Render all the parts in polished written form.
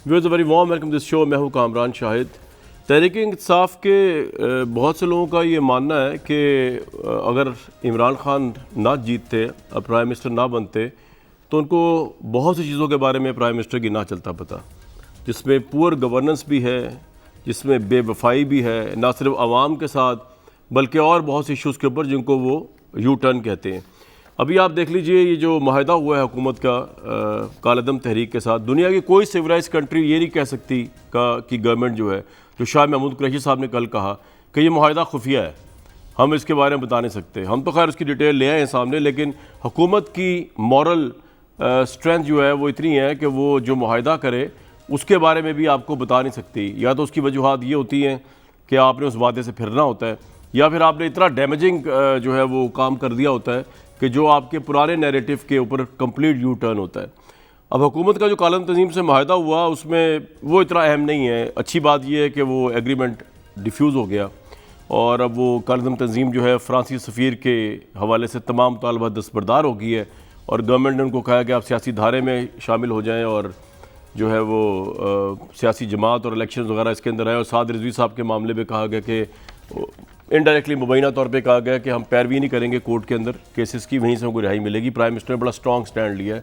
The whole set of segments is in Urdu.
ویورز ویری وارم ویلکم دس شو. میں ہوں کامران شاہد. تحریک انصاف کے بہت سے لوگوں کا یہ ماننا ہے کہ اگر عمران خان نہ جیتتے، پرائم منسٹر نہ بنتے، تو ان کو بہت سی چیزوں کے بارے میں پرائم منسٹر کی نہ چلتا پتہ، جس میں پور گورننس بھی ہے، جس میں بے وفائی بھی ہے، نہ صرف عوام کے ساتھ بلکہ اور بہت سی ایشوز کے اوپر جن کو وہ یو ٹرن کہتے ہیں. ابھی آپ دیکھ لیجئے یہ جو معاہدہ ہوا ہے حکومت کا کالعدم تحریک کے ساتھ، دنیا کی کوئی سویلائز کنٹری یہ نہیں کہہ سکتی کہ گورنمنٹ جو ہے، جو شاہ محمود قریشی صاحب نے کل کہا کہ یہ معاہدہ خفیہ ہے، ہم اس کے بارے میں بتا نہیں سکتے. ہم تو خیر اس کی ڈیٹیل لے آئے ہیں سامنے، لیکن حکومت کی مورل اسٹرینتھ جو ہے وہ اتنی ہے کہ وہ جو معاہدہ کرے اس کے بارے میں بھی آپ کو بتا نہیں سکتی. یا تو اس کی وجوہات یہ ہوتی ہیں کہ آپ نے اس وعدے سے پھرنا ہوتا ہے، یا پھر آپ نے اتنا ڈیمیجنگ جو ہے وہ کام کر دیا ہوتا ہے کہ جو آپ کے پرانے نیریٹو کے اوپر کمپلیٹ یو ٹرن ہوتا ہے. اب حکومت کا جو کالعدم تنظیم سے معاہدہ ہوا اس میں وہ اتنا اہم نہیں ہے. اچھی بات یہ ہے کہ وہ ایگریمنٹ ڈیفیوز ہو گیا اور اب وہ کالعدم تنظیم جو ہے فرانسیسی سفیر کے حوالے سے تمام مطالبات دستبردار ہو گئی ہے، اور گورنمنٹ نے ان کو کہا کہ آپ سیاسی دھارے میں شامل ہو جائیں اور جو ہے وہ سیاسی جماعت اور الیکشنز وغیرہ اس کے اندر ہے. اور سعد رضوی صاحب کے معاملے میں کہا گیا کہ انڈائریکٹلی مبینہ طور پہ کہا گیا کہ ہم پیروی نہیں کریں گے کورٹ کے اندر کیسز کی، وہیں سے ہم کو رہائی ملے گی. پرائم منسٹر نے بڑا اسٹرانگ سٹینڈ لیا ہے.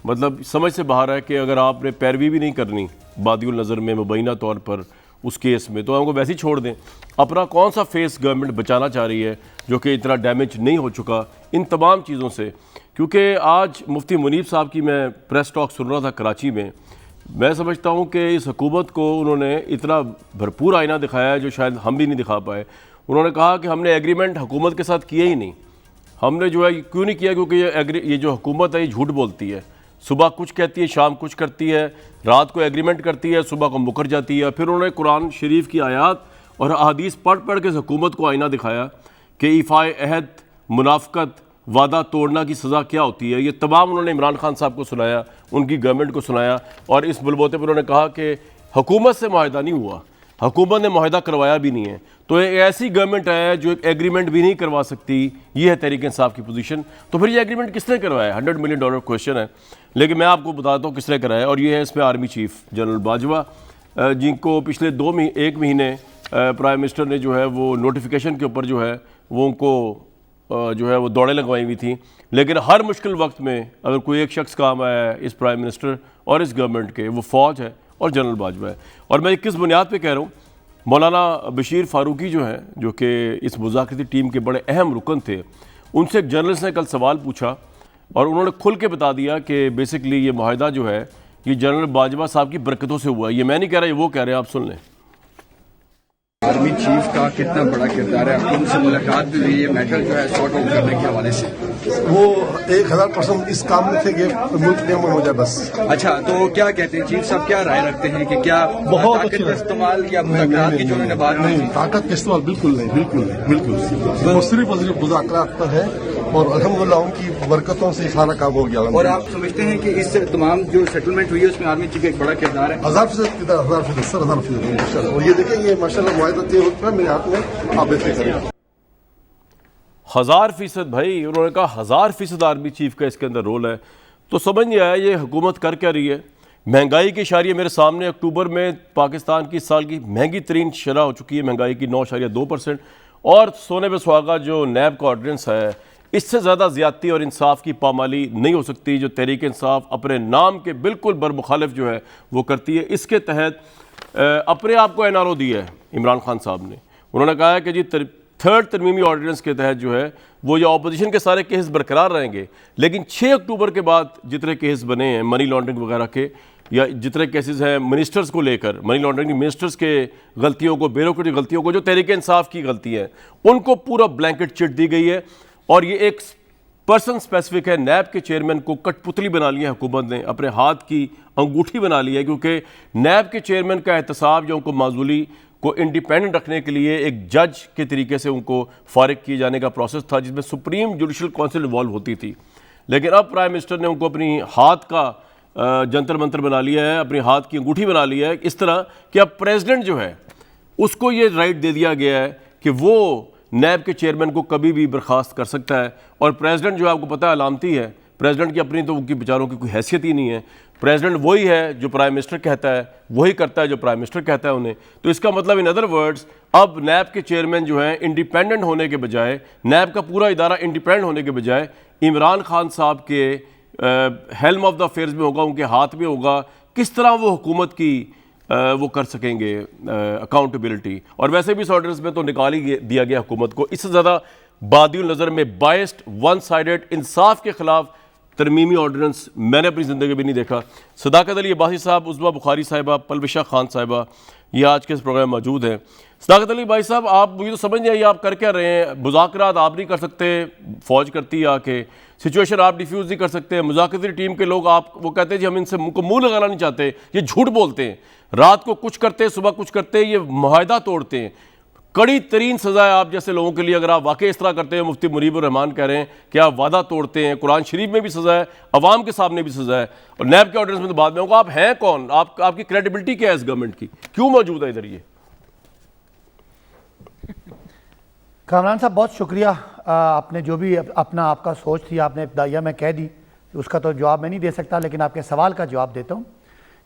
مطلب سمجھ سے باہر ہے کہ اگر آپ نے پیروی بھی نہیں کرنی بادی النظر میں مبینہ طور پر اس کیس میں، تو ہم کو ویسے ہی چھوڑ دیں. اپنا کون سا فیس گورنمنٹ بچانا چاہ رہی ہے جو کہ اتنا ڈیمیج نہیں ہو چکا ان تمام چیزوں سے؟ کیونکہ آج مفتی منیب صاحب کی میں پریس ٹاک سن رہا تھا کراچی میں سمجھتا ہوں کہ اس حکومت کو انہوں نے اتنا بھرپور آئینہ دکھایا ہے جو شاید ہم بھی نہیں دکھا پائے. انہوں نے کہا کہ ہم نے ایگریمنٹ حکومت کے ساتھ کیا ہی نہیں. ہم نے جو ہے کیوں نہیں کیا؟ کیونکہ یہ جو حکومت ہے یہ جھوٹ بولتی ہے. صبح کچھ کہتی ہے، شام کچھ کرتی ہے، رات کو ایگریمنٹ کرتی ہے، صبح کو مکر جاتی ہے. پھر انہوں نے قرآن شریف کی آیات اور احادیث پڑھ کے اس حکومت کو آئینہ دکھایا کہ ایفائے عہد، منافقت، وعدہ توڑنا کی سزا کیا ہوتی ہے. یہ تمام انہوں نے عمران خان صاحب کو سنایا، ان کی گورنمنٹ کو سنایا، اور اس بلبوتے پر انہوں نے کہا کہ حکومت سے معاہدہ نہیں ہوا، حکومت نے معاہدہ کروایا بھی نہیں ہے. تو ایک ایسی گورنمنٹ ہے جو ایک ایگریمنٹ بھی نہیں کروا سکتی. یہ ہے تحریک انصاف کی پوزیشن. تو پھر یہ ایگریمنٹ کس نے کروایا ہے؟ $100 ملین کویشچن ہے. لیکن میں آپ کو بتاتا ہوں کس نے کرایا، اور یہ ہے اس میں آرمی چیف جنرل باجوہ، جن کو پچھلے ایک مہینے پرائم منسٹر نے جو ہے وہ نوٹیفیکیشن کے اوپر جو ہے وہ ان کو جو ہے وہ دوڑیں لگوائی ہوئی تھیں. لیکن ہر مشکل وقت میں اگر کوئی ایک شخص کام آیا ہے اس پرائم منسٹر اور اس گورنمنٹ کے، وہ فوج ہے اور جنرل باجوہ ہے. اور میں کس بنیاد پہ کہہ رہا ہوں؟ مولانا بشیر فاروقی جو ہیں، جو کہ اس مذاکراتی ٹیم کے بڑے اہم رکن تھے، ان سے ایک جرنلسٹ نے کل سوال پوچھا اور انہوں نے کھل کے بتا دیا کہ بیسکلی یہ معاہدہ جو ہے یہ جنرل باجوہ صاحب کی برکتوں سے ہوا ہے. یہ میں نہیں کہہ رہا، یہ وہ کہہ رہے ہیں، آپ سن لیں. آرمی چیف کا کتنا بڑا کردار ہے؟ آپ ان سے ملاقات بھی ہوئی ہے میٹر جو ہے سارٹ آؤٹ کرنے کے حوالے سے؟ وہ 1000% اس کام میں تھے کہ ملک میں ہو جائے بس. اچھا، تو کیا کہتے ہیں چیف صاحب، کیا رائے رکھتے ہیں کہ کیا طاقت کا استعمال یا مذاکرات کی جو انہوں نے بات کی؟ طاقت کا استعمال بالکل نہیں. وہ صرف مذاکرات پر ہے، اور الحمدللہ ان کی برکتوں سے سارا کام ہو گیا. اور آپ سمجھتے ہیں کہ اس تمام جو سیٹلمنٹ ہوئی ہے اس میں آرمی چیف کا ایک بڑا کردار ہے؟ 1000% 1000%. اور یہ دیکھیں، یہ ماشاءاللہ معاہدہ طے ہو چکا ہے میرے ہاتھ میں، آپ بے فکر رہیں. 1000% بھائی، انہوں نے کہا 1000% آرمی چیف کا اس کے اندر رول ہے. تو سمجھ نہیں آیا یہ حکومت کر کیا رہی ہے. مہنگائی کی اشاریہ میرے سامنے، اکتوبر میں پاکستان کی اس سال کی مہنگی ترین شرح ہو چکی ہے مہنگائی کی، 9.2%. اور سونے پہ سہاگا جو نیب کا آرڈیننس ہے، اس سے زیادہ زیادتی اور انصاف کی پامالی نہیں ہو سکتی جو تحریک انصاف اپنے نام کے بالکل برمخالف جو ہے وہ کرتی ہے. اس کے تحت اپنے آپ کو NRO دیا ہے عمران خان صاحب نے. انہوں نے کہا ہے کہ جی 3rd ترمیمی آرڈیننس کے تحت جو ہے وہ یا اپوزیشن کے سارے کیس برقرار رہیں گے، لیکن 6 اکتوبر کے بعد جتنے کیس بنے ہیں منی لانڈرنگ وغیرہ کے، یا جتنے کیسز ہیں منسٹرز کو لے کر، منی لانڈرنگ منسٹرز کے غلطیوں کو، بیوروکریٹک غلطیوں کو، جو تحریک انصاف کی غلطی ہیں، ان کو پورا بلینکٹ چٹ دی گئی ہے. اور یہ ایک پرسن اسپیسیفک ہے. نیب کے چیئرمین کو کٹ پتلی بنا لی ہے حکومت نے، اپنے ہاتھ کی انگوٹھی بنا لی ہے، کیونکہ نیب کے چیئرمین کا احتساب جو ان کو معزولی کو انڈیپینڈنٹ رکھنے کے لیے ایک جج کے طریقے سے ان کو فارغ کیے جانے کا پروسیس تھا، جس میں سپریم جوڈیشل کونسل انوالو ہوتی تھی. لیکن اب پرائم منسٹر نے ان کو اپنی ہاتھ کا جنتر منتر بنا لیا ہے، اپنی ہاتھ کی انگوٹھی بنا لیا ہے، اس طرح کہ اب پریزیڈنٹ جو ہے اس کو یہ رائٹ دے دیا گیا ہے کہ وہ نیب کے چیئرمین کو کبھی بھی برخاست کر سکتا ہے. اور پریزیڈنٹ جو ہے آپ کو پتہ ہے علامتی ہے، پریزیڈنٹ کی اپنی تو ان کی بیچاروں کی کوئی حیثیت ہی نہیں ہے. پریزیڈنٹ وہی ہے جو پرائم منسٹر کہتا ہے, وہی کرتا ہے جو پرائم منسٹر کہتا ہے انہیں. تو اس کا مطلب ان ادر ورڈز اب نیب کے چیئرمین جو ہیں انڈیپینڈنٹ ہونے کے بجائے, نیب کا پورا ادارہ انڈیپینڈنٹ ہونے کے بجائے عمران خان صاحب کے ہیلم آف دا افیئرز میں ہوگا, ان کے ہاتھ میں ہوگا. کس طرح وہ حکومت کی وہ کر سکیں گے اکاؤنٹیبلٹی؟ اور ویسے بھی اس آرڈرز میں تو نکال ہی دیا گیا حکومت کو. اس سے زیادہ بادی النظر میں بائسڈ, ون سائیڈڈ, انصاف کے خلاف ترمیمی آرڈیننس میں نے اپنی زندگی میں نہیں دیکھا. صداقت علی عباسی صاحب, عظمیٰ بخاری صاحبہ, پلوشہ خان صاحبہ, یہ آج کے اس پروگرام میں موجود ہیں. صداقت علی بھائی صاحب, آپ مجھے تو سمجھ نہیں آئی آپ کر کیا رہے ہیں؟ مذاکرات آپ نہیں کر سکتے, فوج کرتی ہے آ کے. سچویشن آپ ڈیفیوز نہیں کر سکتے. مذاکراتی ٹیم کے لوگ وہ کہتے ہیں جی ہم ان سے منہ لگانا نہیں چاہتے, یہ جھوٹ بولتے ہیں. رات کو کچھ کرتے ہیں, صبح کچھ کرتے ہیں, یہ معاہدہ توڑتے ہیں. کڑی ترین سزا ہے آپ جیسے لوگوں کے لیے اگر آپ واقعی اس طرح کرتے ہیں. مفتی منیب الرحمان کہہ رہے ہیں کہ آپ وعدہ توڑتے ہیں. قرآن شریف میں بھی سزا ہے, عوام کے سامنے بھی سزا ہے, اور نیب کے آرڈرز میں تو بعد میں ہوگا. آپ ہیں کون؟ آپ کی کریڈیبلٹی کیا ہے اس گورنمنٹ کی؟ کیوں موجود ہے ادھر یہ؟ کامران صاحب بہت شکریہ. آپ نے جو بھی آپ کا سوچ تھی آپ نے ابتدائیہ میں کہہ دی, اس کا تو جواب میں نہیں دے سکتا, لیکن آپ کے سوال کا جواب دیتا ہوں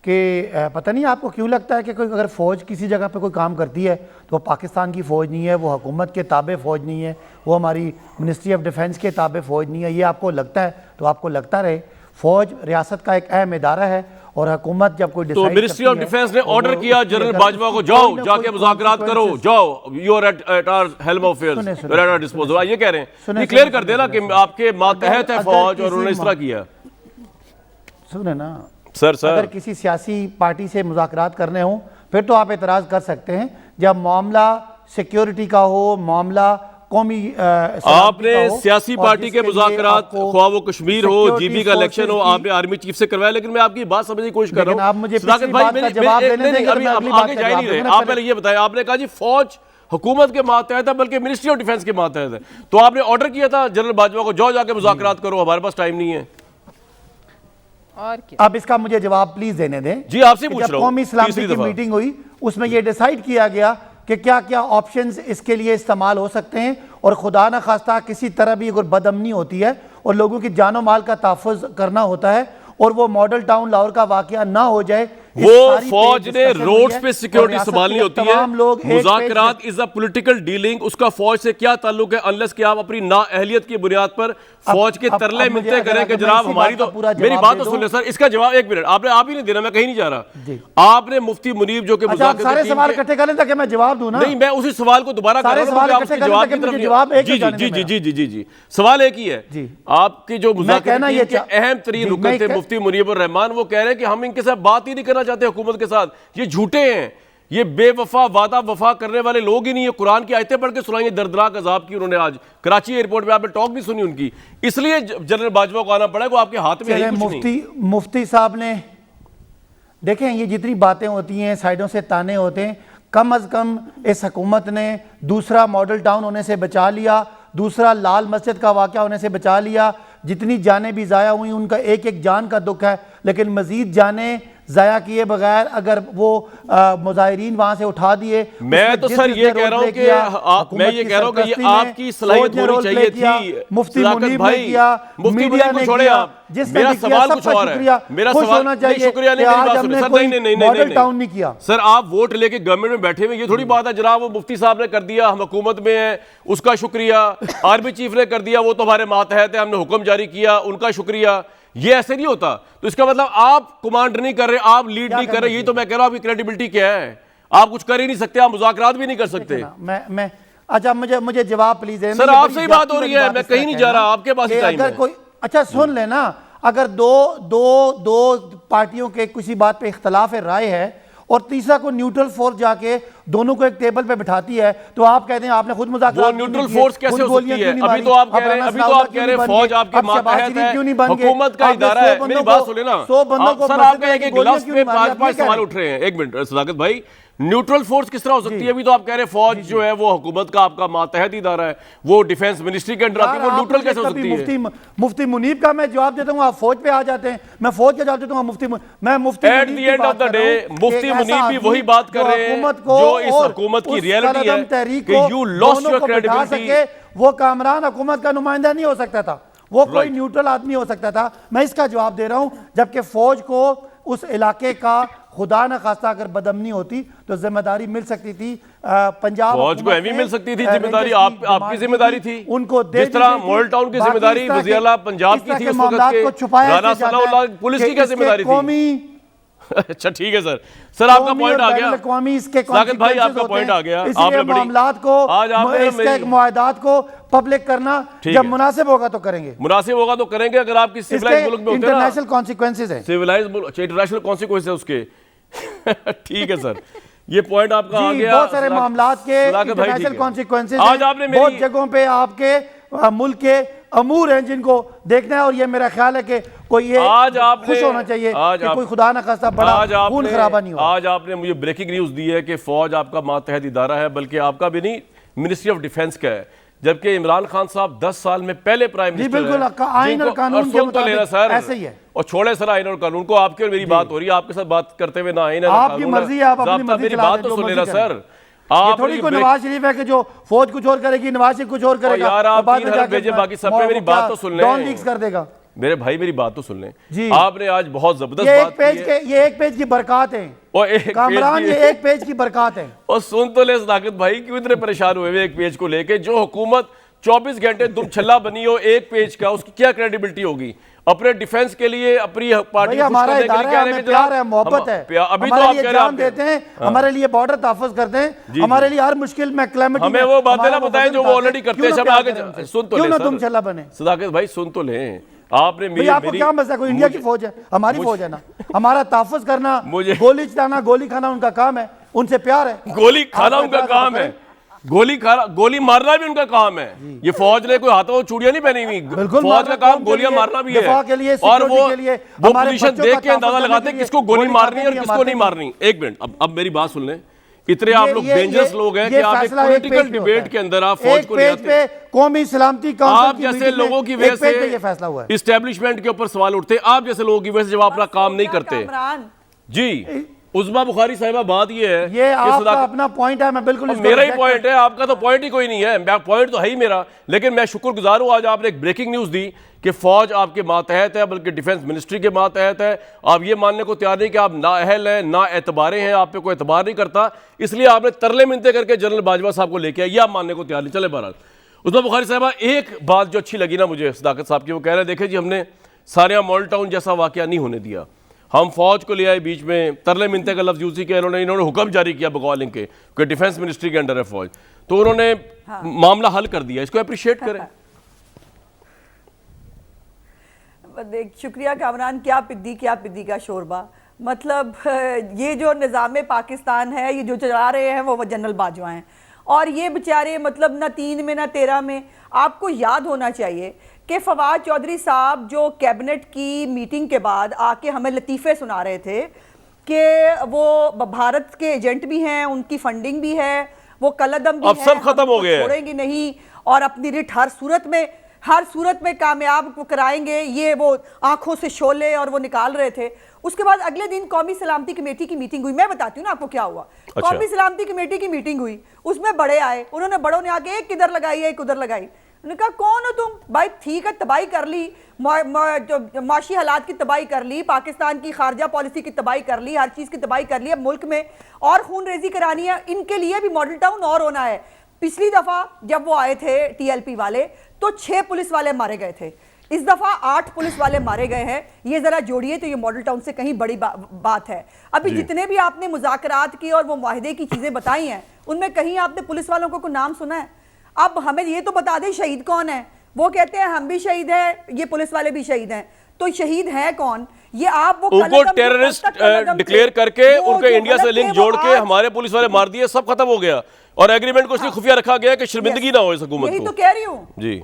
کہ پتہ نہیں آپ کو کیوں لگتا ہے کہ کوئی اگر فوج کسی جگہ پہ کوئی کام کرتی ہے تو وہ پاکستان کی فوج نہیں ہے, وہ حکومت کے تابع فوج نہیں ہے, وہ ہماری منسٹری آف ڈیفنس کے تابع فوج نہیں ہے. یہ آپ کو لگتا ہے تو آپ کو لگتا رہے. فوج ریاست کا ایک اہم ادارہ ہے, اور حکومت جب کوئی تو منسٹری آف ڈیفنس نے آرڈر کیا جنرل باجوہ کو, جاؤ جا کے مذاکرات کرو, جاؤ, you are at our helm of affairs, you are at our disposal. یہ کہہ رہے ہیں, یہ کلیئر کر دینا کہ آپ کے ماتحت ہے فوج اور انہوں نے اس طرح کیا. سنیں نا سر اگر کسی سیاسی پارٹی سے مذاکرات کرنے ہوں پھر تو آپ اعتراض کر سکتے ہیں. جب معاملہ سیکیورٹی کا ہو, معاملہ قومی آپ نے سیاسی پارٹی کے مذاکرات, خواہ وہ کشمیر ہو, جی بی کا الیکشن ہو, آپ نے آرمی چیف سے کروایا. لیکن میں آپ کی بات سمجھنے کی کوشش کر رہا ہوں. آپ مجھے پچھلی بات کا جواب دینے دیں, ابھی آگے جا نہیں رہے. آپ پہلے یہ بتائیں, آپ نے کہا جی فوج حکومت کے ماتحت ہے بلکہ منسٹری آف ڈیفنس کے ماتحت ہے, تو آپ نے آرڈر کیا تھا جنرل باجوہ کو, جاؤ جا کے مذاکرات کرو, ہمارے پاس ٹائم نہیں ہے. اب اس کا مجھے جواب پلیز دینے دیں. جی آپ سے پوچھ رہا ہوں. قومی سلامتی کی میٹنگ ہوئی, اس میں یہ ڈیسائیڈ کیا گیا کہ کیا کیا آپشنز اس کے لیے استعمال ہو سکتے ہیں, اور خدا نہ خواستہ کسی طرح بھی اگر بدامنی ہوتی ہے اور لوگوں کی جان و مال کا تحفظ کرنا ہوتا ہے اور وہ ماڈل ٹاؤن لاہور کا واقعہ نہ ہو جائے. وہ فوج نے روڈز پہ سیکیورٹی سنبھالنی ہوتی ہے. مذاکرات از اے پولیٹیکل ڈیلنگ, اس کا فوج سے کیا تعلق ہے انلیس کہ آپ اپنی نااہلیت کی بنیاد پر فوج کے ترلے منتے کریں کہ جناب ہماری تو. میری بات تو سن لیں سر, اس کا جواب ایک منٹ آپ ہی نہیں دینا, میں کہیں نہیں جا رہا. آپ نے مفتی منیب جو کہ مذاکرات سارے سوال اکٹھے کریں تاکہ میں جواب دوں نا. نہیں, میں اسی سوال کو دوبارہ کر رہا ہوں, آپ اس کے جواب کی طرف. جی سوال ایک ہی ہے. آپ کی جو مذاکرات کے اہم ترین رکن تھے مفتی منیب الرحمان, وہ کہہ رہے ہیں کہ ہم ان کے ساتھ بات ہی نہیں کرنا چاہتے حکومت کے ساتھ. یہ جھوٹے ہیں, یہ بے وفا وعدہ وفا کرنے والے لوگ ہی نہیں ہیں. قرآن کی آیتیں پڑھ کے سنائیں دردناک عذاب کی انہوں نے آج کراچی ایئرپورٹ میں. آپ نے ٹاک نہیں سنی ان کی, اس لیے جنرل باجوہ کو آنا پڑا ہے, وہ آپ کے ہاتھ میں ہے کچھ نہیں. مفتی صاحب نے دیکھیں, یہ جتنی باتیں ہوتی ہیں سائیڈوں سے تانے ہوتے ہیں, کم از کم اس حکومت نے دوسرا ماڈل ٹاؤن ہونے سے بچا لیا, دوسرا لال مسجد کا واقعہ ہونے سے بچا لیا. جتنی جانیں بھی ضائع ہوئی ان کا ایک ایک جان کا دکھ ہے, لیکن مزید جانیں ضائع کیے بغیر اگر وہ مظاہرین وہاں سے اٹھا دیے. میں تو سر یہ کہہ رہا ہوں کہ یہ آپ کی صلاحیت ہونی چاہیے تھی. مفتی منیب نے کیا, میڈیا نے کیا, جس نے بھی کیا سب کا شکریہ. خوش ہونا چاہیے کہ آج ہم نے کوئی ماڈل ٹاؤن نہیں کیا. سر آپ ووٹ لے کے گورنمنٹ میں بیٹھے ہوئے, یہ تھوڑی بات ہے جناب وہ مفتی صاحب نے کر دیا, ہم حکومت میں ہیں, اس کا شکریہ. آرمی چیف نے کر دیا, وہ تو ہمارے ماتحت ہے, ہم نے حکم جاری کیا, ان کا شکریہ. یہ ایسے نہیں ہوتا. تو اس کا مطلب آپ کمانڈ نہیں کر رہے, آپ لیڈ نہیں کر رہے. یہی تو میں کہہ رہا ہوں, آپ کی کریڈیبلٹی کیا ہے؟ آپ کچھ کر ہی نہیں سکتے, آپ مذاکرات بھی نہیں کر سکتے. میں اچھا مجھے جواب پلیز دیں. سر آپ سے ہی بات ہو رہی ہے, میں کہیں نہیں جا رہا, آپ کے پاس ہی ٹائم ہے. اچھا سن لینا, اگر دو پارٹیوں کے کسی بات پہ اختلاف رائے ہے اور تیسرا کو نیوٹرل فورس جا کے دونوں کو ایک ٹیبل پہ بٹھاتی ہے, تو آپ کہتے ہیں آپ نے خود مذاکرات. وہ نیوٹرل فورس کیسے ہو سکتی ہے؟ ابھی تو آپ کہہ رہے ہیں فوج آپ کے ماتحت ہے, حکومت کا ادارہ ہے. میری بات سنیں نا سر, آپ کہیں کہ گلفز پہ 5 سوال اٹھ رہے ہیں. ایک منٹ صداقت بھائی, نیوٹرل فورس کس طرح ہو سکتی ہے؟ ابھی تو آپ کہہ رہے ہیں فوج جو ہے وہ حکومت کا آپ کا ماتحت ادارہ ہے, وہ ڈیفنس منسٹری کے انڈر آتی ہے, وہ نیوٹرل کیسے ہو سکتی ہے؟ مفتی منیب کا میں جواب دیتا ہوں, آپ فوج پہ آ جاتے ہیں. میں فوج کا جواب دیتا ہوں, میں مفتی at the end of the day مفتی منیب بھی وہی بات کر رہے ہیں جو اس حکومت کی ریئلٹی ہے کہ یو لاسٹ یور کریڈیبلٹی. وہ کامران حکومت کا نمائندہ نہیں ہو سکتا تھا, وہ کوئی نیوٹرل آدمی ہو سکتا تھا. میں اس کا جواب دے رہا ہوں, جبکہ فوج کو اس علاقے کا خدا نہ خواستہ اگر بدامنی ہوتی تو ذمہ داری مل سکتی تھی. پنجاب فوج کو ایوی مل سکتی تھی ذمہ داری, آپ کی ذمہ داری تھی, ان کو جس طرح ماڈل ٹاؤن کی ذمہ داری وزیر اعلیٰ پنجاب کی تھی اس وقت کے رانا ثناء اللہ, پولیس کی کیا ذمہ داری تھی؟ اچھا ٹھیک ہے سر آپ کا پوائنٹ آ گیا, ثاقب بھائی آپ کا پوائنٹ آ گیا. آپ نے معاملات کو, اس کے معاہدات کو پبلک کرنا جب مناسب ہوگا تو کریں گے, مناسب ہوگا تو کریں گے. اگر آپ کی سیولائز ملک میں ہوتے نا, انٹرنیشنل کانسیکوینسز ہیں, سیولائز ملک, انٹرنیشنل کانسیکوینسز ہیں اس کے. ٹھیک ہے سر, یہ پوائنٹ آپ کا آ گیا. بہت سارے معاملات کے انٹرنیشنل کانسیکوینسز ہیں, بہت جگہوں پہ آپ کے ملک کے امور ہیں جن کو دیکھنا ہے, اور یہ میرا خیال ہے کہ کوئی یہ خوش ہونا چاہیے کہ کوئی خدا نہ خواستہ بڑا خون خرابہ نہیں ہوا. آج آپ نے مجھے بریکنگ نیوز دی ہے کہ فوج آپ کا ماتحت ادارہ ہے, بلکہ آپ کا بھی نہیں, منسٹری آف ڈیفنس کا ہے, جبکہ عمران خان صاحب 10 سال میں پہلے پرائم منسٹر ہیں. بالکل آئین اور قانون کے مطابق ایسے ہی ہے. اور چھوڑے سر آئین اور قانون کو, آپ کی اور میری بات ہو رہی ہے, آپ کے ساتھ بات کرتے ہوئے نہ آئین ہے, آپ کی مرضی ہے, آپ اپنی مرضی میری بات تو سن لینا سر. یہ تھوڑی کوئی نواز شریف ہے کہ جو فوج کچھ اور کرے گی, نواز شریف کچھ اور کرے گا, یار آپ 3 حرف بھیجیں, باقی سب پہ میری بات تو سن لیں. ڈان لیکس کر دے گا. میرے بھائی میری بات تو سن لیں. آپ نے آج بہت زبردست بات کی ہے. یہ ایک پیج کی برکات ہیں کامران, یہ ایک پیج کی برکات ہیں. اور سن تو لے صداقت بھائی, کیوں اتنے پریشان ہوئے ایک پیج کو لے کے؟ جو حکومت 24 گھنٹے دم چھلا بنی ہو ایک پیج کا, اس کی کیا کریڈیبلٹی ہوگی اپنے ڈیفنس کے لیے, اپنی پارٹی کو خوش کرنے کے لیے؟ ہمیں پیار ہے, محبت ہے, ہمارے لیے جان دیتے ہیں, ہمارے لیے بارڈر تحفظ کرتے ہیں, ہمارے لیے ہر مشکل میں کلیمٹی ہمیں وہ باتیں نہ بتائیں جو وہ آلریڈی کرتے ہیں. آگے سن تو لیں کیوں نہ تم چلا بنے صداقت بھائی, سن تو لیں. آپ نے آپ کو کیا مسئلہ, کوئی انڈیا کی فوج ہے, ہماری فوج ہے نا, ہمارا تحفظ کرنا, گولی چلانا, گولی کھانا ان کا کام ہے, ان سے پیار ہے. گولی کھانا ان کا کام ہے, گولی مارنا بھی ان کا کام ہے. یہ فوج نے کوئی ہاتھوں چوڑیاں نہیں پہنی ہوئی, فوج کا کام گولیاں مارنا بھی ہے, اور وہ پوزیشن دیکھ کے اندازہ لگاتے ہیں کس کو گولی مارنی اور کس کو نہیں مارنی. ایک منٹ, اب میری بات سن لیں. اتنے آپ لوگ ڈینجرس لوگ ہیں کہ آپ ایک پولیٹیکل ڈیبیٹ کے اندر آپ فوج کو لے آتے ہیں. قومی سلامتی آپ جیسے لوگوں کی وجہ سے اسٹیبلشمنٹ کے اوپر سوال اٹھتے ہیں, آپ جیسے لوگوں کی وجہ سے جب آپ اپنا کام نہیں کرتے. جی عظمیٰ بخاری صاحبہ, بات یہ ہے, یہ آپ کا اپنا پوائنٹ ہے, میں بالکل میرا ہی پوائنٹ ہے, آپ کا تو پوائنٹ ہی کوئی نہیں ہے. پوائنٹ تو ہے ہی میرا, لیکن میں شکر گزار ہوں آج آپ نے ایک بریکنگ نیوز دی کہ فوج آپ کے ماتحت ہے, بلکہ ڈیفنس منسٹری کے ماتحت ہے. آپ یہ ماننے کو تیار نہیں کہ آپ نااہل ہیں, نا اعتبارے ہیں, آپ پہ کوئی اعتبار نہیں کرتا, اس لیے آپ نے ترلے منتے کر کے جنرل باجوہ صاحب کو لے کے آئے, یہ آپ ماننے کو تیار نہیں. چلے بہرحال, عظمیٰ بخاری صاحبہ ایک بات جو اچھی لگی نا مجھے صداقت صاحب کی, وہ کہہ رہے ہیں دیکھیں جی ہم نے ساریہ ماڈل ٹاؤن جیسا واقعہ نہیں ہونے دیا, ہم فوج کو لے آئے بیچ میں, ترلے منتے کا لفظ یوز کیا, انہوں نے حکم جاری کیا بقول ان کے کہ ڈیفنس منسٹری کے انڈر ہے فوج, تو انہوں نے معاملہ حل کر دیا, اس کو اپریشیٹ کریں. شکریہ کامران, کیا پدی کا شوربہ. مطلب یہ جو نظام پاکستان ہے, یہ جو چلا رہے ہیں وہ جنرل باجوہ ہیں, اور یہ بیچارے مطلب نہ 3 میں نہ 13 میں. آپ کو یاد ہونا چاہیے کہ فواد چودھری صاحب جو کیبنٹ کی میٹنگ کے بعد آ کے ہمیں لطیفے سنا رہے تھے کہ وہ بھارت کے ایجنٹ بھی ہیں, ان کی فنڈنگ بھی ہے, وہ قلعدم بھی ہے, سب ختم ہو گئے, چھوڑیں گے نہیں, اور اپنی رٹ ہر صورت میں کامیاب کرائیں گے, یہ وہ آنکھوں سے شعلے اور وہ نکال رہے تھے. اس کے بعد اگلے دن قومی سلامتی کمیٹی کی میٹنگ ہوئی. میں بتاتی ہوں نا آپ کو کیا ہوا. قومی سلامتی کمیٹی کی میٹنگ ہوئی, اس میں بڑے آئے, بڑوں نے آ کے ایک کدھر لگائی ایک ادھر لگائی. انہوں نے کہا کون ہو تم بھائی؟ ٹھیک ہے, تباہی کر لی, معاشی حالات کی تباہی کر لی, پاکستان کی خارجہ پالیسی کی تباہی کر لی, ہر چیز کی تباہی کر لی, اب ملک میں اور خون ریزی کرانی ہے. ان کے لیے بھی ماڈل ٹاؤن اور ہونا ہے. پچھلی دفعہ جب وہ آئے تھے ٹی ایل پی والے تو 6 پولیس والے مارے گئے تھے, اس دفعہ 8 پولیس والے مارے گئے ہیں. یہ ذرا جوڑیے تو یہ ماڈل ٹاؤن سے کہیں بڑی بات ہے. ابھی جتنے بھی آپ نے مذاکرات کی اور وہ معاہدے کی چیزیں بتائی ہیں, ان میں کہیں آپ نے پولیس والوں کو کوئی نام سنا ہے؟ اب ہمیں یہ تو بتا دیں شہید کون ہے. وہ کہتے ہیں ہم بھی شہید ہیں, یہ پولیس والے بھی شہید ہیں, تو شہید ہیں کون؟ یہ آپ وہ ان کو ٹیررسٹ ڈکلیئر کر کے ان کے انڈیا سے لنک جوڑ کے ہمارے پولیس والے مار دیے, سب ختم ہو گیا, اور ایگریمنٹ کو اس لیے خفیہ رکھا گیا کہ شرمندگی نہ ہو اس حکومت کو. یہی تو کہہ رہی ہوں جی,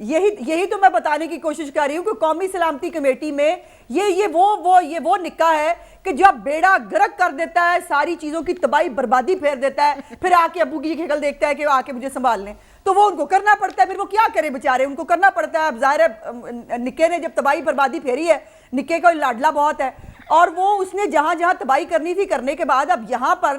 یہی تو میں بتانے کی کوشش کر رہی ہوں کہ قومی سلامتی کمیٹی میں یہ وہ نکاح ہے کہ جب بیڑا گرک کر دیتا ہے, ساری چیزوں کی تباہی بربادی پھیر دیتا ہے, پھر آ کے ابو کی شکل دیکھتا ہے کہ آ کے مجھے سنبھال لیں, تو وہ ان کو کرنا پڑتا ہے. پھر وہ کیا کرے بیچارے, ان کو کرنا پڑتا ہے. اب ظاہر ہے نکے نے جب تباہی بربادی پھیری ہے, نکے کا لاڈلا بہت ہے, اور وہ اس نے جہاں جہاں تباہی کرنی تھی کرنے کے بعد اب یہاں پر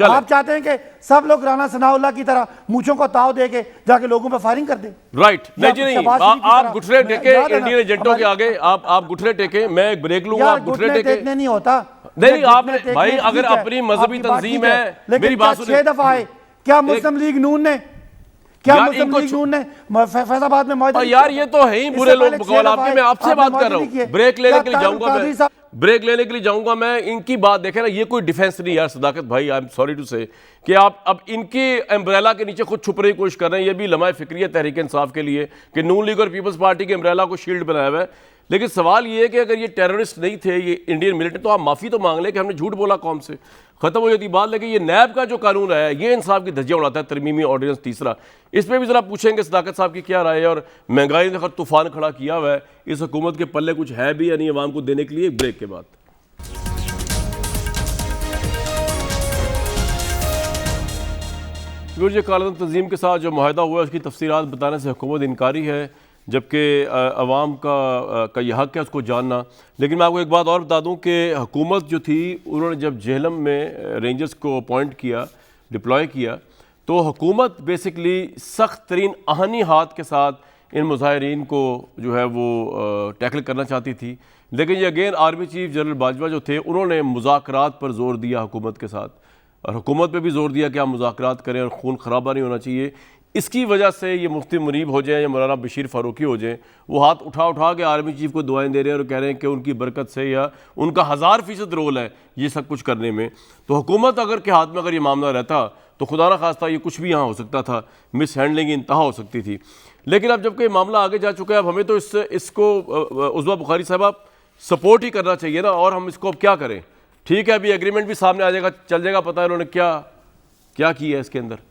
آپ چاہتے ہیں کہ سب لوگ رانا ثناءاللہ کی طرح مونچھوں کو تاؤ دے کے جا کے لوگوں پہ فائرنگ کر دیں؟ رائٹ نہیں جی نہیں، آپ گھٹنے ٹیکے انڈین ایجنٹوں کے آگے، آپ گھٹنے ٹیکے، میں ایک بریک لوں گا، آپ گھٹنے ٹیکے نہیں ہوتا نہیں، آپ نے بھائی اگر اپنی مذہبی تنظیم ہے، میری بات سنیں، 6 دفعہ آئے کیا مسلم لیگ نون نے، کیا مسلم لیگ نون نے فیض آباد میں معاہدہ یار یہ تو ہے ہی برے لوگ بقول آپ کے، میں آپ سے بات کر رہا ہوں، بریک لینے کے لیے جاؤں گا میں، بریک لینے کے لیے جاؤں گا میں، ان کی بات دیکھیں نا، یہ کوئی ڈیفنس نہیں یار صداقت بھائی، آئی ایم سوری ٹو سے کہ آپ اب ان کی امبریلا کے نیچے خود چھپنے کی کوشش کر رہے ہیں، یہ بھی لمحہ فکری ہے تحریک انصاف کے لیے کہ نون لیگ اور پیپلز پارٹی کے امبریلا کو شیلڈ بنایا ہوا ہے، لیکن سوال یہ ہے کہ اگر یہ ٹیررسٹ نہیں تھے، یہ انڈین ملٹری، تو آپ معافی تو مانگ لیں کہ ہم نے جھوٹ بولا قوم سے، ختم ہو جاتی بات۔ لیکن یہ نیب کا جو قانون ہے یہ انصاف کی دھجیاں اڑاتا ہے، ترمیمی آرڈیننس تیسرا، اس پہ بھی ذرا پوچھیں گے صداقت صاحب کی کیا رائے ہے، اور مہنگائی نے خود طوفان کھڑا کیا ہوا ہے، اس حکومت کے پلے کچھ ہے بھی یا نہیں عوام کو دینے کے لیے، ایک بریک کے بعد۔ یہ کالعدم تنظیم کے ساتھ جو معاہدہ ہوا ہے اس کی تفصیلات بتانے سے حکومت انکاری ہے، جبکہ عوام کا یہ حق ہے اس کو جاننا۔ لیکن میں آپ کو ایک بات اور بتا دوں کہ حکومت جو تھی انہوں نے جب جہلم میں رینجرز کو اپوائنٹ کیا، ڈپلوائے کیا، تو حکومت بیسکلی سخت ترین آہنی ہاتھ کے ساتھ ان مظاہرین کو جو ہے وہ ٹیکل کرنا چاہتی تھی، لیکن یہ again army chief general Bajwa جو تھے انہوں نے مذاکرات پر زور دیا حکومت کے ساتھ، اور حکومت پہ بھی زور دیا کہ آپ مذاکرات کریں اور خون خرابہ نہیں ہونا چاہیے۔ اس کی وجہ سے یہ مفتی منیب ہو جائیں یا مولانا بشیر فاروقی ہو جائیں، وہ ہاتھ اٹھا کے آرمی چیف کو دعائیں دے رہے ہیں اور کہہ رہے ہیں کہ ان کی برکت سے یا ان کا 1000% رول ہے یہ سب کچھ کرنے میں۔ تو حکومت کے ہاتھ میں اگر یہ معاملہ رہتا تو خدا نہ خواستہ یہ کچھ بھی یہاں ہو سکتا تھا، مس ہینڈلنگ انتہا ہو سکتی تھی۔ لیکن اب جب کہ معاملہ آگے جا چکا ہے، اب ہمیں تو اس کو عزوہ بخاری صاحب سپورٹ ہی کرنا چاہیے نا، اور ہم اس کو اب کیا کریں؟ ٹھیک ہے ابھی ایگریمنٹ بھی سامنے آ جائے گا، چل جائے گا پتہ ہے انہوں نے کیا کیا ہے اس کے اندر۔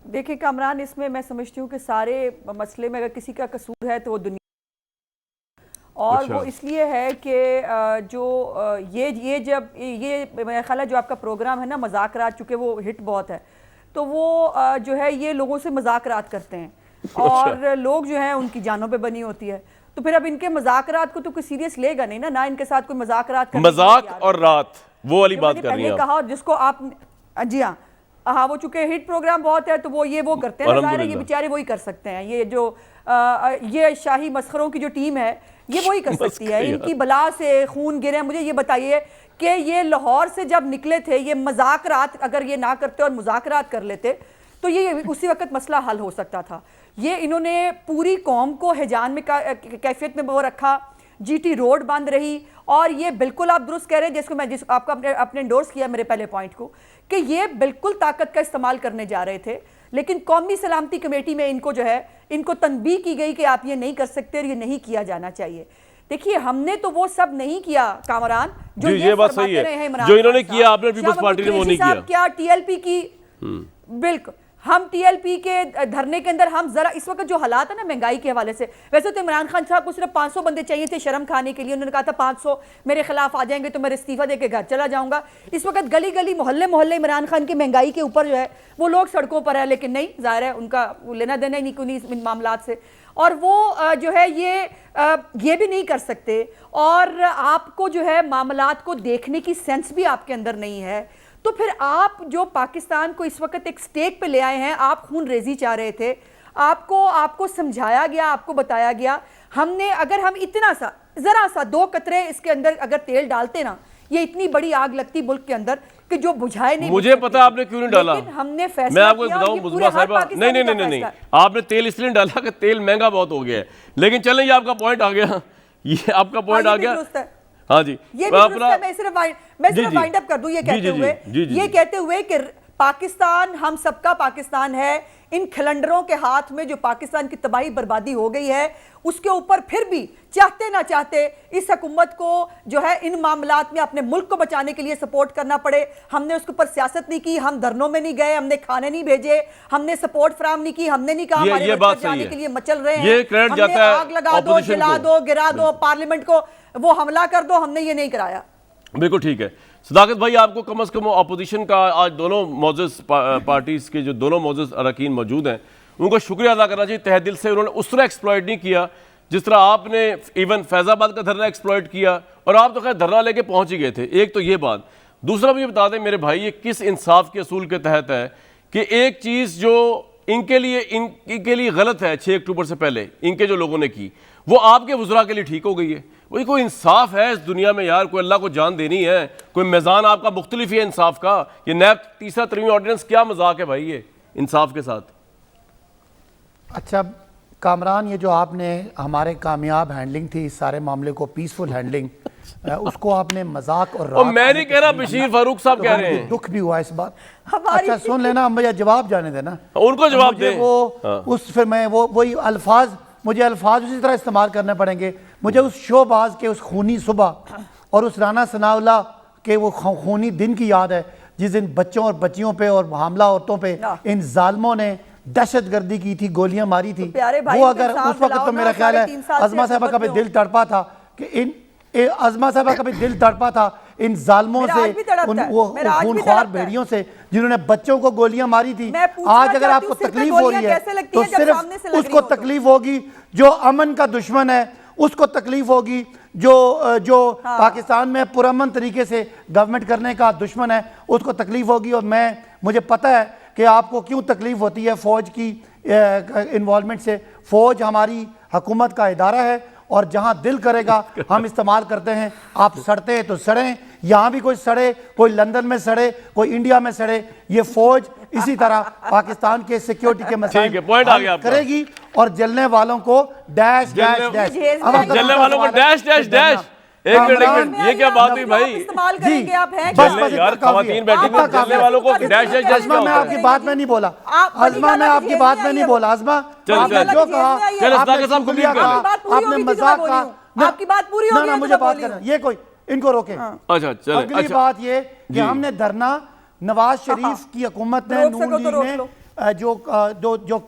دیکھیں کامران، اس میں سمجھتی ہوں کہ سارے مسئلے میں اگر کسی کا قصور ہے تو وہ دنیا، اور وہ اس لیے ہے کہ جو یہ جب یہ میرا خیال ہے جو آپ کا پروگرام ہے نا مذاکرات، چونکہ وہ ہٹ بہت ہے، تو وہ جو ہے یہ لوگوں سے مذاکرات کرتے ہیں اور لوگ جو ہیں ان کی جانوں پہ بنی ہوتی ہے، تو پھر اب ان کے مذاکرات کو تو کوئی سیریس لے گا نہیں نا، نہ ان کے ساتھ کوئی مذاکرات کرنے مذاق اور رات وہ والی بات کر رہی ہیں کہا، جس کو آپ جی ہاں وہ چونکہ ہٹ پروگرام بہت ہے تو وہ یہ کرتے ہیں، ظاہر ہے یہ بیچارے وہی کر سکتے ہیں، یہ جو یہ شاہی مسخروں کی جو ٹیم ہے یہ وہی کر سکتی ہے، ان کی بلا سے خون گرے۔ مجھے یہ بتائیے کہ یہ لاہور سے جب نکلے تھے، یہ مذاکرات اگر یہ نہ کرتے اور مذاکرات کر لیتے تو یہ اسی وقت مسئلہ حل ہو سکتا تھا۔ یہ انہوں نے پوری قوم کو ہیجان میں کیفیت میں وہ رکھا، جی ٹی روڈ بند رہی، اور یہ بالکل آپ درست کہہ رہے ہیں، جس کو میں آپ کا اپنے انڈورس کیا میرے پہلے پوائنٹ کو، کہ یہ بالکل طاقت کا استعمال کرنے جا رہے تھے، لیکن قومی سلامتی کمیٹی میں ان کو جو ہے ان کو تنبیہ کی گئی کہ آپ یہ نہیں کر سکتے اور یہ نہیں کیا جانا چاہیے۔ دیکھیے ہم نے تو وہ سب نہیں کیا کامران جو یہ بات صحیح ہے، جو انہوں نے کیا آپ نے پیپلز پارٹی نے وہ نہیں کیا۔ کیا ٹی ایل پی کی بالکل، ہم ٹی ایل پی کے دھرنے کے اندر ہم ذرا اس وقت جو حالات ہیں نا مہنگائی کے حوالے سے، ویسے تو عمران خان صاحب کو صرف 500 بندے چاہیے تھے شرم کھانے کے لیے، انہوں نے کہا تھا 500 میرے خلاف آ جائیں گے تو میں استعفیٰ دے کے گھر چلا جاؤں گا۔ اس وقت گلی گلی محلے محلے عمران خان کی مہنگائی کے اوپر جو ہے وہ لوگ سڑکوں پر ہے، لیکن نہیں، ظاہر ہے ان کا لینا دینا نہیں کوئی ان معاملات سے، اور وہ جو ہے یہ بھی نہیں کر سکتے، اور آپ کو جو ہے معاملات کو دیکھنے کی سینس بھی آپ کے اندر نہیں ہے۔ تو پھر آپ جو پاکستان کو اس وقت ایک سٹیک پہ لے آئے ہیں، آپ خون ریزی چاہ رہے تھے، آپ کو سمجھایا گیا، آپ کو بتایا گیا، اگر ہم اتنا سا ذرا سا 2 قطرے اس کے اندر اگر تیل ڈالتے نا، یہ اتنی بڑی آگ لگتی ملک کے اندر کہ جو بجھائے نہیں۔ مجھے پتا آپ نے کیوں نہیں ڈالا، ہم نے فیصلہ میں آپ کو بتاؤں مزمہ صاحبہ، نہیں آپ نے تیل اس لیے ڈالا کہ تیل مہنگا بہت ہو گیا ہے، لیکن چلیں یہ آپ کا پوائنٹ آ گیا، یہ آپ کا پوائنٹ آ گیا۔ ہاں جی یہ بھی درست ہے، میں صرف وائنڈ اپ کر دوں یہ کہتے ہوئے کہ پاکستان ہم سب کا پاکستان ہے، ان کھلنڈروں کے ہاتھ میں جو پاکستان کی تباہی بربادی ہو گئی ہے، اس کے اوپر پھر بھی چاہتے نہ چاہتے اس حکومت کو جو ہے ان معاملات میں اپنے ملک کو بچانے کے لیے سپورٹ کرنا پڑے۔ ہم نے اس کے اوپر سیاست نہیں کی، ہم دھرنوں میں نہیں گئے، ہم نے کھانے نہیں بھیجے، ہم نے سپورٹ فراہم نہیں کی، ہم نے نہیں کہا ہمارے ورکر جانے کے لیے مچل رہے ہیں، ہم نے آگ لگا دو، جلا دو، گرا دو پارلیمنٹ کو، وہ حملہ کر دو، ہم نے یہ نہیں کرایا۔ بالکل ٹھیک ہے صداقت بھائی، آپ کو کم از کم اپوزیشن کا آج دونوں معزز پارٹیز کے جو دونوں معزز اراکین موجود ہیں ان کو شکریہ ادا کرنا چاہیے تہہ دل سے، انہوں نے اس طرح ایکسپلائٹ نہیں کیا جس طرح آپ نے ایون فیض آباد کا دھرنا ایکسپلائٹ کیا، اور آپ تو خیر دھرنا لے کے پہنچ ہی گئے تھے۔ ایک تو یہ بات، دوسرا مجھے بتا دیں میرے بھائی، یہ کس انصاف کے اصول کے تحت ہے کہ ایک چیز جو ان کے لیے غلط ہے 6 اکتوبر سے پہلے ان کے جو لوگوں نے کی، وہ آپ کے وزراء کے لیے ٹھیک ہو گئی ہے؟ وہی کوئی انصاف ہے اس دنیا میں یار؟ کوئی اللہ کو جان دینی ہے، کوئی میزان آپ کا مختلف ہی ہے انصاف کا؟ یہ نیب تیسرا ترمیم آرڈیننس کیا مذاق ہے بھائی یہ انصاف کے ساتھ؟ اچھا کامران، یہ جو آپ نے ہمارے کامیاب ہینڈلنگ تھی اس سارے معاملے کو، پیسفل ہینڈلنگ، اس کو آپ نے مذاق اور میں نہیں کہہ رہا، بشیر فاروق صاحب کہہ رہے ہیں۔ دکھ بھی ہوا اس بات۔ اچھا سن لینا، مجھے جواب جانے دینا، ان کو جواب دیں۔ پھر میں وہی مجھے الفاظ اسی طرح استعمال کرنے پڑیں گے۔ مجھے اس شو باز کے اس خونی صبح اور اس رانا ثناء اللہ کے وہ خونی دن کی یاد ہے جس دن بچوں اور بچیوں پہ اور حاملہ عورتوں پہ ان ظالموں نے دہشت گردی کی تھی، گولیاں ماری تھی۔ وہ اگر اس وقت تو میرا خیال ہے عظمہ صاحبہ کا بھی دل تڑپا تھا کہ عظمہ صاحبہ کا بھی دل تڑپا تھا ان ظالموں سے، وہ خونخوار بھیڑیوں سے جنہوں نے بچوں کو گولیاں ماری تھی۔ آج اگر آپ کو تکلیف ہو رہی ہے تو صرف اس کو تکلیف ہوگی جو امن کا دشمن ہے، اس کو تکلیف ہوگی جو پاکستان میں پرامن طریقے سے گورنمنٹ کرنے کا دشمن ہے، اس کو تکلیف ہوگی۔ اور مجھے پتہ ہے کہ آپ کو کیوں تکلیف ہوتی ہے فوج کی انوالومنٹ سے۔ فوج ہماری حکومت کا ادارہ ہے اور جہاں دل کرے گا ہم استعمال کرتے ہیں۔ آپ سڑتے ہیں تو سڑیں، یہاں بھی کوئی سڑے، کوئی لندن میں سڑے، کوئی انڈیا میں سڑے، یہ فوج اسی طرح پاکستان کے سیکیورٹی کے مسائل حل کرے گی اور جلنے والوں کو ڈیش ڈیش ڈیش، جلنے والوں کو ڈیش ڈیش ڈیش۔ ایک منٹ، یہ کیا بات ہوئی بھائی؟ یار خواتین بیٹھی ہیں، جلنے والوں کو ڈیش ڈیش ڈیش۔ عظمہ میں آپ کی بات میں نہیں بولا، عظمہ میں آپ کی بات میں نہیں بولا۔ عظمہ آپ نے جو کہا، آپ نے شکریہ کہا، آپ نے مذاق کہا، آپ کی بات پوری ہوگی نہ مجھے بات کرنا، یہ کوئی ان کو روکیں۔ اگلی بات یہ کہ ہم نے دھرنا نواز شریف کی حکومت نے، نون لیگ نے جو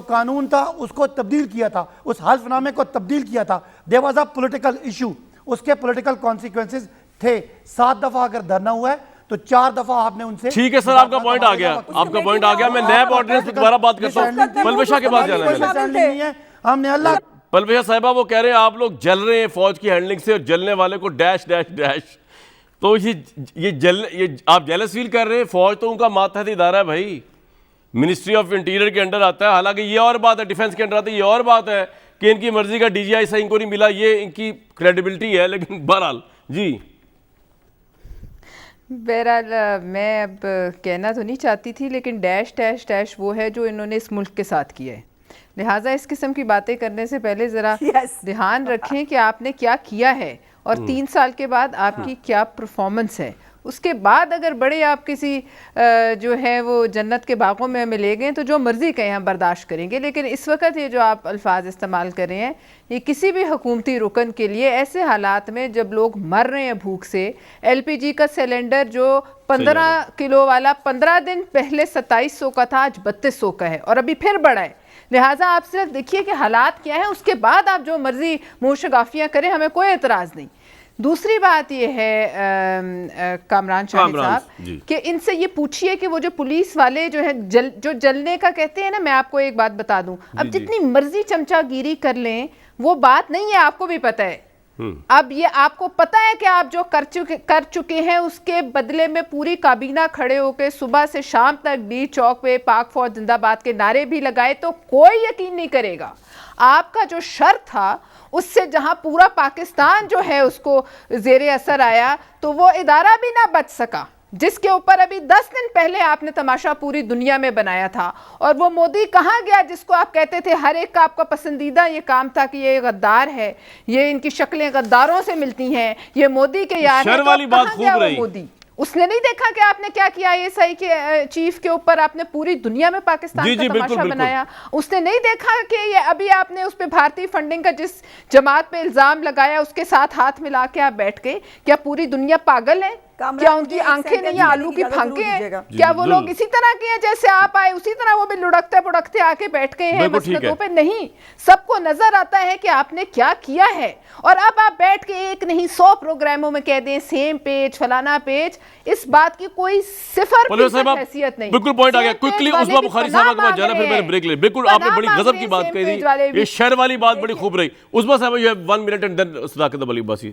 قانون تھا اس کو تبدیل کیا تھا، اس حلف نامے کو تبدیل کیا تھا۔ there was a political issue، اس کے political consequences تھے۔ 7 دفعہ اگر دھرنا ہوا ہے تو 4 دفعہ آپ نے ان سے۔ ٹھیک ہے سر، آپ کا پوائنٹ آ گیا، آپ کا پوائنٹ آ گیا۔ میں نیب آرڈیننس پہ دوبارہ بات کرتا ہوں، پلوشا کے بعد جانا ہے۔ ہم نے اللہ پلوشا صاحبہ وہ کہہ رہے ہیں آپ لوگ جل رہے ہیں فوج کی ہینڈلنگ سے اور جلنے والے کو ڈیش ڈیش ڈیش، تو یہ آپ جیلس فیل کر رہے ہیں؟ فوج تو ان کا ماتحت ادارہ ہے بھائی، منسٹری آف انٹیریئر کے انڈر آتا ہے۔ حالانکہ یہ اور بات ہے، ڈیفنس کے انڈر آتا ہے، یہ اور بات ہے کہ ان کی مرضی کا ڈی جی آئی صحیح کو نہیں ملا، یہ ان کی کریڈیبلٹی ہے۔ لیکن بہرحال جی بہرحال میں اب کہنا تو نہیں چاہتی تھی، لیکن ڈیش ڈیش ڈیش وہ ہے جو انہوں نے اس ملک کے ساتھ کیا ہے۔ لہٰذا اس قسم کی باتیں کرنے سے پہلے ذرا دھیان رکھیں کہ آپ نے کیا کیا ہے اور 3 سال کے بعد آپ کی کیا پرفارمنس ہے۔ اس کے بعد اگر بڑے آپ کسی جو ہے وہ جنت کے باغوں میں ہمیں لے گئے تو جو مرضی کہیں ہم برداشت کریں گے، لیکن اس وقت یہ جو آپ الفاظ استعمال کر رہے ہیں یہ کسی بھی حکومتی رکن کے لیے ایسے حالات میں جب لوگ مر رہے ہیں بھوک سے، ایل پی جی کا سلنڈر جو 15 کلو والا 15 دن پہلے 2700 کا تھا، آج 3200 کا ہے اور ابھی پھر بڑھا ہے۔ لہٰذا آپ صرف دیکھیے کہ حالات کیا ہیں، اس کے بعد آپ جو مرضی منہ شگافیاں کریں، ہمیں کوئی اعتراض نہیں۔ دوسری بات یہ ہے کامران شاہد صاحب کہ ان سے یہ پوچھئے کہ وہ جو پولیس والے جو ہیں جو جلنے کا کہتے ہیں نا، میں آپ کو ایک بات بتا دوں، اب جتنی مرضی چمچہ گیری کر لیں وہ بات نہیں ہے، آپ کو بھی پتہ ہے۔ اب یہ آپ کو پتہ ہے کہ آپ جو کر چکے ہیں اس کے بدلے میں پوری کابینہ کھڑے ہو کے صبح سے شام تک ڈی چوک پہ پاک فوج زندہ باد کے نعرے بھی لگائے تو کوئی یقین نہیں کرے گا۔ آپ کا جو شر تھا اس سے جہاں پورا پاکستان جو ہے اس کو زیر اثر آیا تو وہ ادارہ بھی نہ بچ سکا جس کے اوپر ابھی 10 دن پہلے آپ نے تماشا پوری دنیا میں بنایا تھا۔ اور وہ مودی کہاں گیا جس کو آپ کہتے تھے ہر ایک کا آپ کا پسندیدہ یہ کام تھا کہ یہ غدار ہے، یہ ان کی شکلیں غداروں سے ملتی ہیں، یہ مودی کے یار ہیں، تو کہاں گیا وہ مودی؟ اس نے نہیں دیکھا کہ آپ نے کیا کیا آئی ایس آئی کے چیف کے اوپر؟ آپ نے پوری دنیا میں پاکستان کا تماشا بنایا۔ اس نے نہیں دیکھا کہ یہ ابھی آپ نے اس پہ بھارتی فنڈنگ کا جس جماعت پہ الزام لگایا اس کے ساتھ ہاتھ ملا کے آپ بیٹھ گئے؟ کیا پوری دنیا پاگل ہے؟ کیا ان کی آنکھیں نہیں آلو کی پھنکے ہیں؟ کیا وہ لوگ اسی طرح کے ہیں جیسے آپ آئے اسی طرح وہ بھی لڑکتے پڑکتے آ کے بیٹھ گئے ہیں مسندوں پہ؟ نہیں، سب کو نظر آتا ہے کہ آپ نے کیا کیا ہے۔ اور اب آپ بیٹھ کے ایک نہیں 100 پروگراموں میں کہہ دیں سیم پیج فلانا پیج، اس بات کی کوئی صفر حیثیت نہیں۔ بالکل پوائنٹ آ گیا۔ کوئکلی عثمہ بخاری صاحب کے بعد جانا، پھر میں نے بریک لے۔ بالکل آپ نے بڑی غضب کی بات کہی تھی، یہ شہر والی بات بڑی خوب رہی۔ عثمہ صاحب you have 1 minute and then صداقت علی عباسی۔